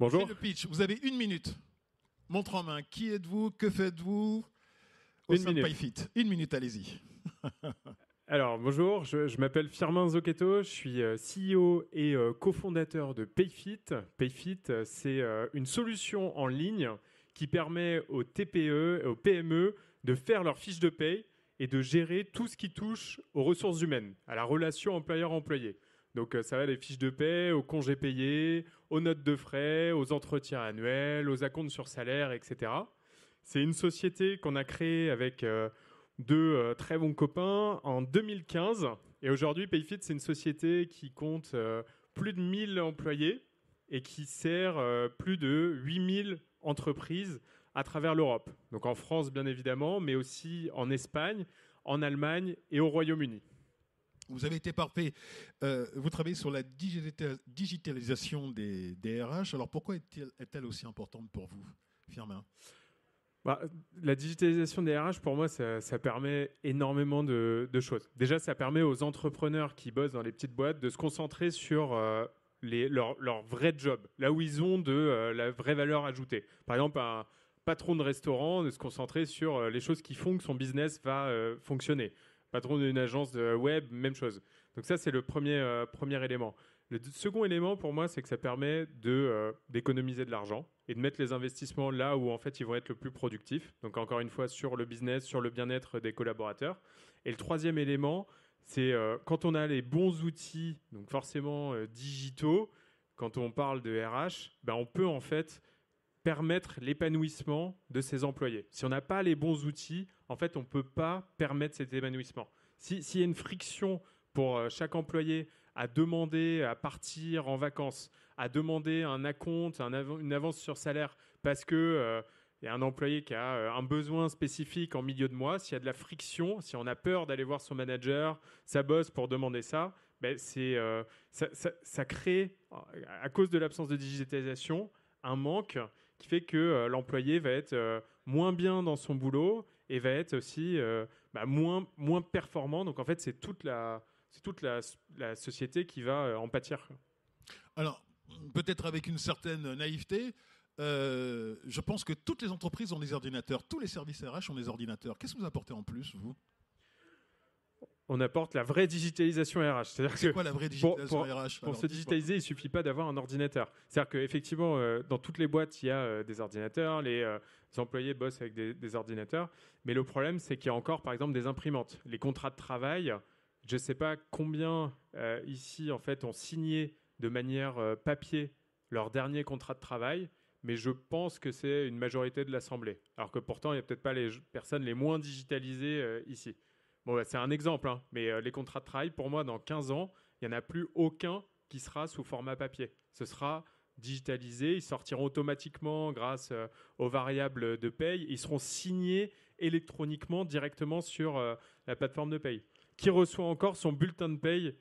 Bonjour. Faites le pitch. Vous avez 1 minute. Montre en main. Qui êtes-vous? Que faites-vous au sein de PayFit? 1 minute, allez-y. Alors, bonjour, je m'appelle Firmin Zocchetto, je suis CEO et cofondateur de PayFit. PayFit, c'est une solution en ligne qui permet aux TPE et aux PME de faire leur fiche de paye et de gérer tout ce qui touche aux ressources humaines, à la relation employeur-employé. Donc ça va des fiches de paie, aux congés payés, aux notes de frais, aux entretiens annuels, aux acomptes sur salaire, etc. C'est une société qu'on a créée avec deux très bons copains en 2015. Et aujourd'hui, PayFit, c'est une société qui compte plus de 1000 employés et qui sert plus de 8000 entreprises à travers l'Europe. Donc en France, bien évidemment, mais aussi en Espagne, en Allemagne et au Royaume-Uni. Vous avez été parfait. Vous travaillez sur la digitalisation des RH. Alors pourquoi est-elle aussi importante pour vous, Firmin? La digitalisation des RH, pour moi, ça permet énormément de choses. Déjà, ça permet aux entrepreneurs qui bossent dans les petites boîtes de se concentrer sur leur vrai job, là où ils ont de la vraie valeur ajoutée. Par exemple, un patron de restaurant, de se concentrer sur les choses qui font que son business va fonctionner. Patron d'une agence de web, même chose. Donc ça, c'est le premier élément. Le second élément, pour moi, c'est que ça permet d'économiser de l'argent et de mettre les investissements là où, en fait, ils vont être le plus productifs. Donc, encore une fois, sur le business, sur le bien-être des collaborateurs. Et le troisième élément, c'est quand on a les bons outils, donc forcément digitaux, quand on parle de RH, on peut, en fait, permettre l'épanouissement de ses employés. Si on n'a pas les bons outils, en fait, on ne peut pas permettre cet épanouissement. S'il y a une friction pour chaque employé à demander à partir en vacances, à demander un acompte, une avance sur salaire, parce que y a un employé qui a un besoin spécifique en milieu de mois, s'il y a de la friction, si on a peur d'aller voir son manager, sa boss pour demander ça, ça crée, à cause de l'absence de digitalisation, un manque qui fait que l'employé va être moins bien dans son boulot et va être aussi moins performant. Donc en fait, c'est toute la société qui va en pâtir. Alors, peut-être avec une certaine naïveté, je pense que toutes les entreprises ont des ordinateurs, tous les services RH ont des ordinateurs. Qu'est-ce que vous apportez en plus, vous? On apporte la vraie digitalisation RH. C'est quoi la vraie digitalisation RH? Pour se digitaliser, il ne suffit pas d'avoir un ordinateur. C'est-à-dire qu'effectivement, dans toutes les boîtes, il y a des ordinateurs, les employés bossent avec des ordinateurs, mais le problème, c'est qu'il y a encore, par exemple, des imprimantes. Les contrats de travail, je ne sais pas combien ici, en fait, ont signé de manière papier leur dernier contrat de travail, mais je pense que c'est une majorité de l'Assemblée. Alors que pourtant, il n'y a peut-être pas les personnes les moins digitalisées ici. Bon, c'est un exemple, hein, mais les contrats de travail, pour moi, dans 15 ans, il n'y en a plus aucun qui sera sous format papier. Ce sera digitalisé, ils sortiront automatiquement grâce aux variables de paye, ils seront signés électroniquement directement sur la plateforme de paye. Qui reçoit encore son bulletin de paye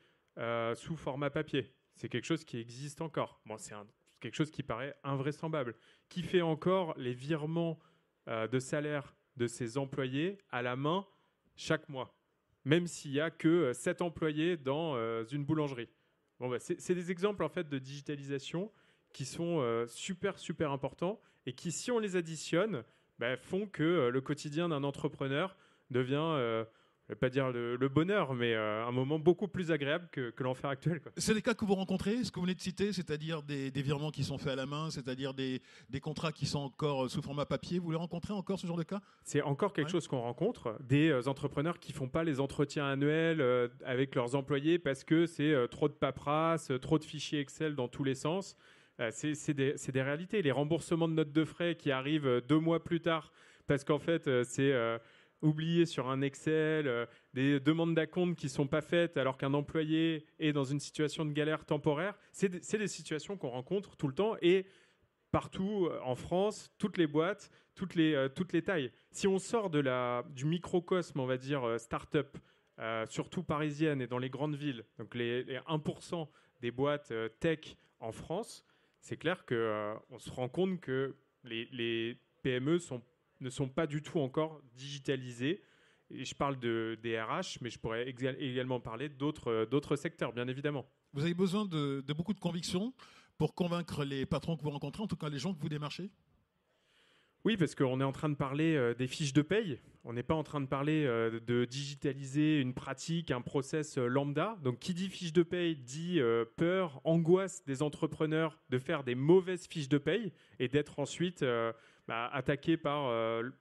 sous format papier? C'est quelque chose qui existe encore. Bon, c'est quelque chose qui paraît invraisemblable. Qui fait encore les virements de salaire de ses employés à la main chaque mois, même s'il n'y a que 7 employés dans une boulangerie. C'est des exemples en fait de digitalisation qui sont super importants et qui, si on les additionne, font que le quotidien d'un entrepreneur devient, je ne vais pas dire le bonheur, mais un moment beaucoup plus agréable que l'enfer actuel, quoi. C'est les cas que vous rencontrez, ce que vous venez de citer, c'est-à-dire des virements qui sont faits à la main, c'est-à-dire des contrats qui sont encore sous format papier. Vous les rencontrez encore, ce genre de cas? C'est encore quelque chose qu'on rencontre, des entrepreneurs qui ne font pas les entretiens annuels avec leurs employés parce que c'est trop de paperasse, trop de fichiers Excel dans tous les sens. C'est des réalités. Les remboursements de notes de frais qui arrivent 2 mois plus tard parce qu'en fait, c'est oublié sur un Excel, des demandes d'acompte qui ne sont pas faites alors qu'un employé est dans une situation de galère temporaire. C'est des situations qu'on rencontre tout le temps et partout en France, toutes les boîtes, toutes les tailles. Si on sort du microcosme, on va dire, start-up, surtout parisienne et dans les grandes villes, donc les 1% des boîtes tech en France, c'est clair qu'on se rend compte que les PME ne sont pas du tout encore digitalisées. Et je parle des RH, mais je pourrais également parler d'autres secteurs, bien évidemment. Vous avez besoin de beaucoup de conviction pour convaincre les patrons que vous rencontrez, en tout cas les gens que vous démarchez? Oui, parce qu'on est en train de parler des fiches de paye. On n'est pas en train de parler de digitaliser une pratique, un process lambda. Donc, qui dit fiche de paye dit peur, angoisse des entrepreneurs de faire des mauvaises fiches de paye et d'être ensuite attaqués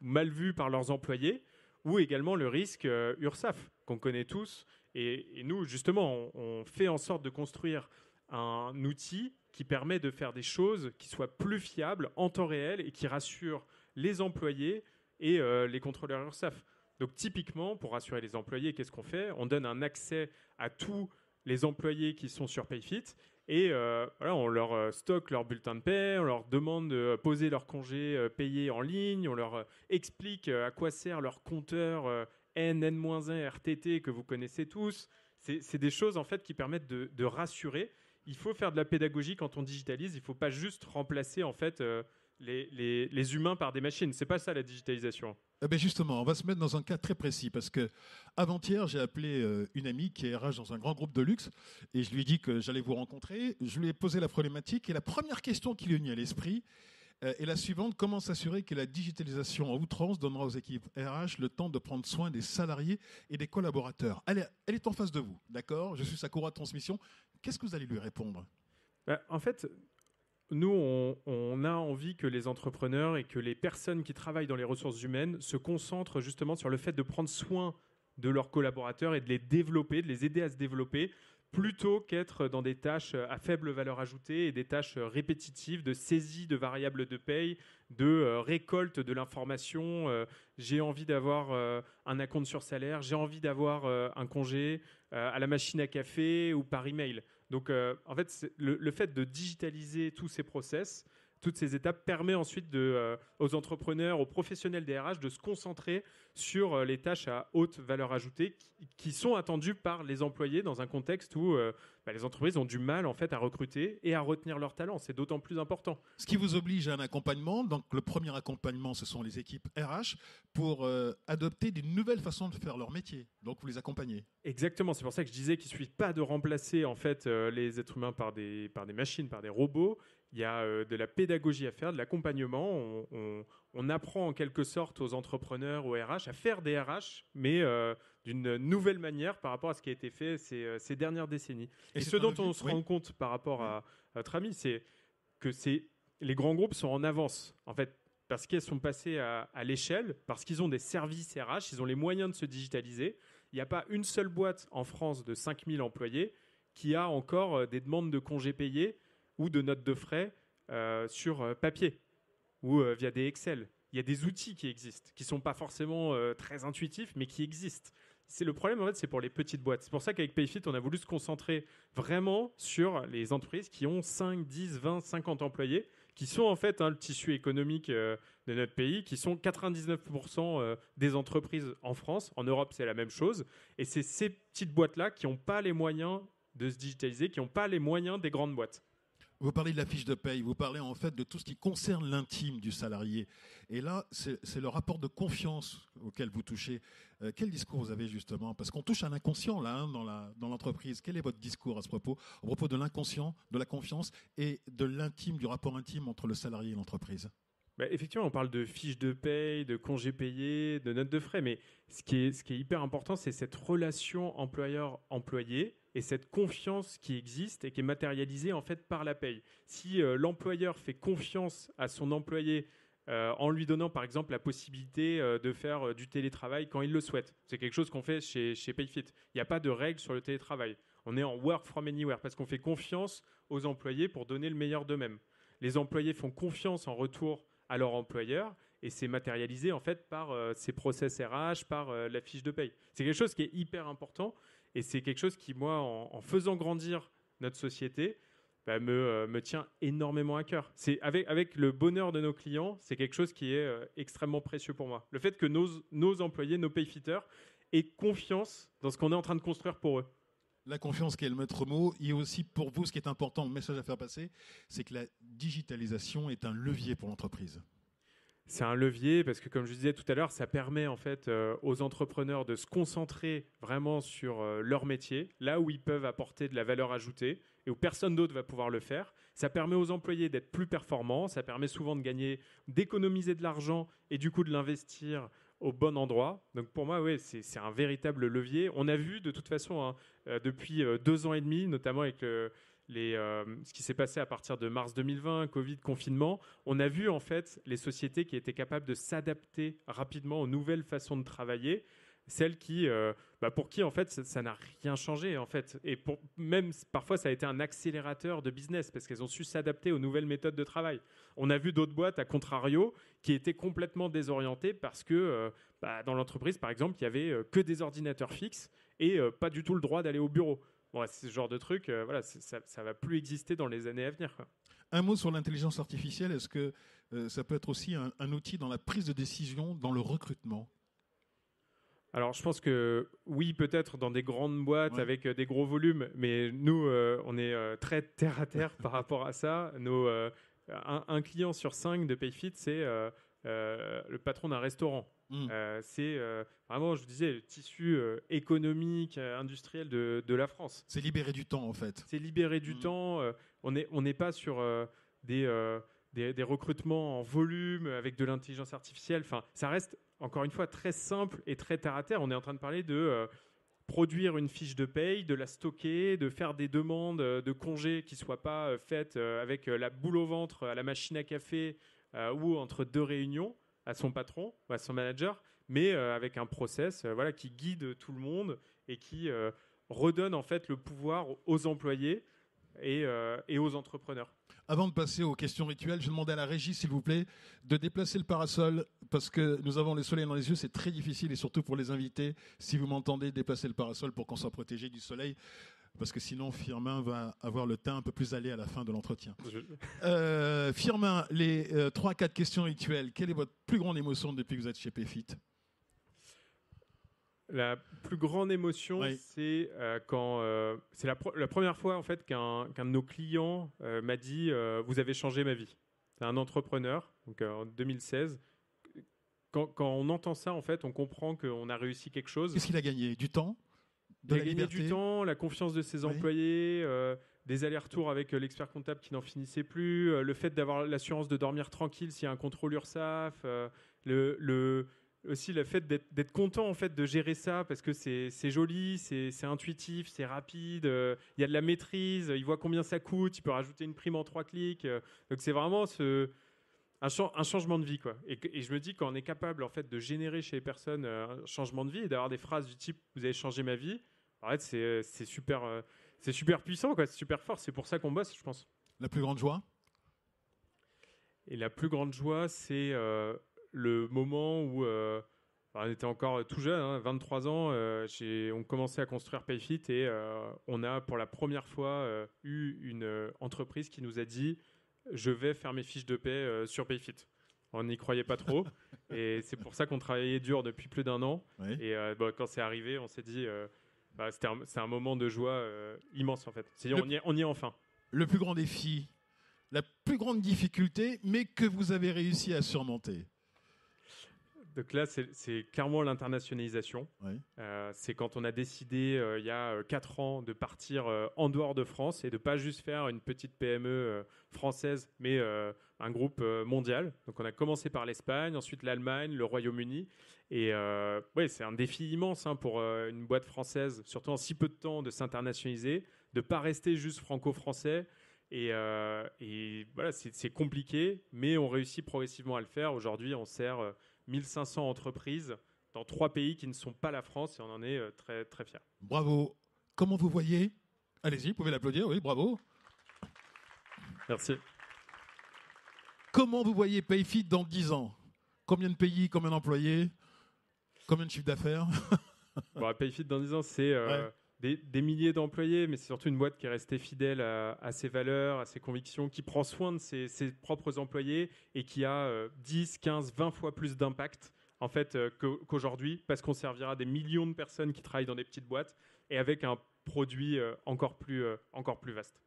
mal vus par leurs employés, ou également le risque URSSAF qu'on connaît tous. Et nous, justement, on fait en sorte de construire un outil qui permet de faire des choses qui soient plus fiables en temps réel et qui rassurent les employés et les contrôleurs URSSAF. Donc typiquement, pour rassurer les employés, qu'est-ce qu'on fait? On donne un accès à tous les employés qui sont sur PayFit et voilà, on leur stocke leur bulletin de paie, on leur demande de poser leurs congés payés en ligne, on leur explique à quoi sert leur compteur N, N-1 RTT que vous connaissez tous. C'est des choses en fait qui permettent de rassurer. Il faut faire de la pédagogie quand on digitalise. Il ne faut pas juste remplacer en fait les humains par des machines. C'est pas ça la digitalisation. Eh bien justement, on va se mettre dans un cas très précis parce que avant-hier, j'ai appelé une amie qui est RH dans un grand groupe de luxe et je lui ai dit que j'allais vous rencontrer. Je lui ai posé la problématique et la première question qui lui est venue à l'esprit est la suivante: comment s'assurer que la digitalisation en outrance donnera aux équipes RH le temps de prendre soin des salariés et des collaborateurs? Elle est en face de vous, d'accord? Je suis sa courroie de transmission. Qu'est-ce que vous allez lui répondre? En fait, nous, on a envie que les entrepreneurs et que les personnes qui travaillent dans les ressources humaines se concentrent justement sur le fait de prendre soin de leurs collaborateurs et de les développer, de les aider à se développer, plutôt qu'être dans des tâches à faible valeur ajoutée et des tâches répétitives de saisie de variables de paye, de récolte de l'information. J'ai envie d'avoir un acompte sur salaire, j'ai envie d'avoir un congé à la machine à café ou par email. Donc, en fait, le fait de digitaliser tous ces process, toutes ces étapes, permet ensuite aux entrepreneurs, aux professionnels des RH de se concentrer sur les tâches à haute valeur ajoutée qui sont attendues par les employés dans un contexte où les entreprises ont du mal en fait à recruter et à retenir leurs talents. C'est d'autant plus important. Ce qui vous oblige à un accompagnement. Donc le premier accompagnement, ce sont les équipes RH pour adopter des nouvelles façons de faire leur métier. Donc vous les accompagnez. Exactement, c'est pour ça que je disais qu'il ne suffit pas de remplacer en fait les êtres humains par des machines, par des robots. Il y a de la pédagogie à faire, de l'accompagnement. On apprend en quelque sorte aux entrepreneurs, aux RH, à faire des RH, mais d'une nouvelle manière par rapport à ce qui a été fait ces dernières décennies. Et ce dont on se rend compte par rapport à notre ami, c'est que les grands groupes sont en avance, en fait, parce qu'ils sont passés à l'échelle, parce qu'ils ont des services RH, ils ont les moyens de se digitaliser. Il n'y a pas une seule boîte en France de 5000 employés qui a encore des demandes de congés payés ou de notes de frais sur papier ou via des Excel. Il y a des outils qui existent, qui ne sont pas forcément très intuitifs, mais qui existent. C'est le problème, en fait, c'est pour les petites boîtes. C'est pour ça qu'avec PayFit, on a voulu se concentrer vraiment sur les entreprises qui ont 5, 10, 20, 50 employés, qui sont en fait le tissu économique de notre pays, qui sont 99% des entreprises en France. En Europe, c'est la même chose. Et c'est ces petites boîtes-là qui n'ont pas les moyens de se digitaliser, qui n'ont pas les moyens des grandes boîtes. Vous parlez de la fiche de paye, vous parlez en fait de tout ce qui concerne l'intime du salarié. Et là, c'est le rapport de confiance auquel vous touchez. Quel discours vous avez justement? Parce qu'on touche à l'inconscient là, dans l'entreprise. Quel est votre discours à ce propos de l'inconscient, de la confiance et de l'intime, du rapport intime entre le salarié et l'entreprise? Effectivement, on parle de fiches de paye, de congés payés, de notes de frais, mais ce qui est hyper important, c'est cette relation employeur-employé et cette confiance qui existe et qui est matérialisée en fait par la paye. Si l'employeur fait confiance à son employé en lui donnant par exemple la possibilité de faire du télétravail quand il le souhaite, c'est quelque chose qu'on fait chez PayFit. Il n'y a pas de règles sur le télétravail. On est en work from anywhere parce qu'on fait confiance aux employés pour donner le meilleur d'eux-mêmes. Les employés font confiance en retour à leur employeur et c'est matérialisé en fait par ces process RH, par la fiche de paye. C'est quelque chose qui est hyper important et c'est quelque chose qui, moi, en faisant grandir notre société, me tient énormément à cœur. C'est avec le bonheur de nos clients, c'est quelque chose qui est extrêmement précieux pour moi. Le fait que nos employés, nos payfitters, aient confiance dans ce qu'on est en train de construire pour eux. La confiance qui est le maître mot. Et aussi pour vous, ce qui est important, le message à faire passer, c'est que la digitalisation est un levier pour l'entreprise. C'est un levier parce que, comme je disais tout à l'heure, ça permet en fait aux entrepreneurs de se concentrer vraiment sur leur métier, là où ils peuvent apporter de la valeur ajoutée et où personne d'autre va pouvoir le faire. Ça permet aux employés d'être plus performants, ça permet souvent d'économiser de l'argent et du coup de l'investir au bon endroit. Donc pour moi, ouais, c'est un véritable levier. On a vu de toute façon depuis 2 ans et demi, notamment avec ce qui s'est passé à partir de mars 2020, Covid, confinement, on a vu en fait les sociétés qui étaient capables de s'adapter rapidement aux nouvelles façons de travailler, celles pour qui en fait ça n'a rien changé en fait, et même parfois ça a été un accélérateur de business parce qu'elles ont su s'adapter aux nouvelles méthodes de travail. On a vu d'autres boîtes à contrario qui étaient complètement désorientées parce que dans l'entreprise par exemple il y avait que des ordinateurs fixes et pas du tout le droit d'aller au bureau. Bon, c'est ce genre de truc, ça va plus exister dans les années à venir, quoi. Un mot sur l'intelligence artificielle. Est-ce que ça peut être aussi un outil dans la prise de décision, dans le recrutement ? Alors, je pense que oui, peut-être dans des grandes boîtes avec des gros volumes, mais nous, on est très terre à terre par rapport à ça. Un client sur 5 de Payfit, c'est le patron d'un restaurant. C'est vraiment, je vous disais, le tissu économique, industriel de la France. C'est libérer du temps, en fait. C'est libérer du temps. On n'est pas sur des recrutements en volume avec de l'intelligence artificielle. Enfin, ça reste, encore une fois, très simple et très terre à terre. On est en train de parler de produire une fiche de paye, de la stocker, de faire des demandes de congés qui ne soient pas faites avec la boule au ventre à la machine à café ou entre 2 réunions à son patron ou à son manager, mais avec un process qui guide tout le monde et qui redonne en fait le pouvoir aux employés et aux entrepreneurs. Avant de passer aux questions rituelles, je demandais à la régie, s'il vous plaît, de déplacer le parasol parce que nous avons le soleil dans les yeux, c'est très difficile et surtout pour les invités, si vous m'entendez, déplacer le parasol pour qu'on soit protégé du soleil parce que sinon Firmin va avoir le teint un peu plus allé à la fin de l'entretien. Firmin, les 3-4 questions rituelles, quelle est votre plus grande émotion depuis que vous êtes chez Payfit ? La plus grande émotion, c'est quand c'est la première fois en fait qu'un de nos clients m'a dit vous avez changé ma vie. C'est un entrepreneur, donc en 2016. Quand on entend ça, en fait, on comprend qu'on a réussi quelque chose. Qu'est-ce qu'il a gagné ? Du temps ? Il a gagné du temps, la confiance de ses employés, des allers-retours avec l'expert comptable qui n'en finissait plus, le fait d'avoir l'assurance de dormir tranquille s'il y a un contrôle URSSAF, aussi le fait d'être content en fait de gérer ça parce que c'est joli, c'est intuitif, c'est rapide, il y a de la maîtrise, il voit combien ça coûte, il peut rajouter une prime en 3 clics. Donc c'est vraiment un changement de vie, quoi. Et je me dis qu'on est capable en fait de générer chez les personnes un changement de vie et d'avoir des phrases du type vous avez changé ma vie. En fait, c'est super puissant, quoi. C'est super fort. C'est pour ça qu'on bosse, je pense. La plus grande joie ? Et la plus grande joie, c'est le moment où on était encore tout jeune, 23 ans, on commençait à construire Payfit et on a pour la première fois eu une entreprise qui nous a dit je vais faire mes fiches de paie sur Payfit. On n'y croyait pas trop et c'est pour ça qu'on travaillait dur depuis plus d'1 an. Et quand c'est arrivé, on s'est dit c'est un moment de joie immense en fait. C'est-à-dire on y est enfin. Le plus grand défi, la plus grande difficulté, mais que vous avez réussi à surmonter. Donc là, c'est clairement l'internationalisation. C'est quand on a décidé, il y a 4 ans, de partir en dehors de France et de ne pas juste faire une petite PME française, mais un groupe mondial. Donc on a commencé par l'Espagne, ensuite l'Allemagne, le Royaume-Uni. Et c'est un défi immense pour une boîte française, surtout en si peu de temps, de s'internationaliser, de ne pas rester juste franco-français. Et voilà, c'est compliqué, mais on réussit progressivement à le faire. Aujourd'hui, on sert 1500 entreprises dans 3 pays qui ne sont pas la France et on en est très, très fiers. Bravo. Comment vous voyez ? Allez-y, vous pouvez l'applaudir, oui, bravo. Merci. Comment vous voyez Payfit dans 10 ans ? Combien de pays, combien d'employés ? Combien de chiffres d'affaires ? Payfit dans 10 ans, c'est des milliers d'employés, mais c'est surtout une boîte qui est restée fidèle à ses valeurs, à ses convictions, qui prend soin de ses propres employés et qui a 10, 15, 20 fois plus d'impact en fait, qu'aujourd'hui, parce qu'on servira des millions de personnes qui travaillent dans des petites boîtes et avec un produit encore plus vaste.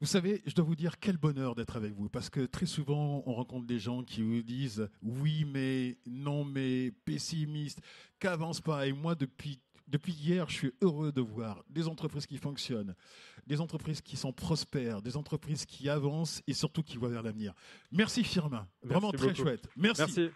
Vous savez, je dois vous dire quel bonheur d'être avec vous, parce que très souvent, on rencontre des gens qui vous disent « oui, mais, non, mais, pessimiste, qu'avance pas ». Et moi, depuis hier, je suis heureux de voir des entreprises qui fonctionnent, des entreprises qui sont prospères, des entreprises qui avancent et surtout qui voient vers l'avenir. Merci Firmin, vraiment très chouette. Merci.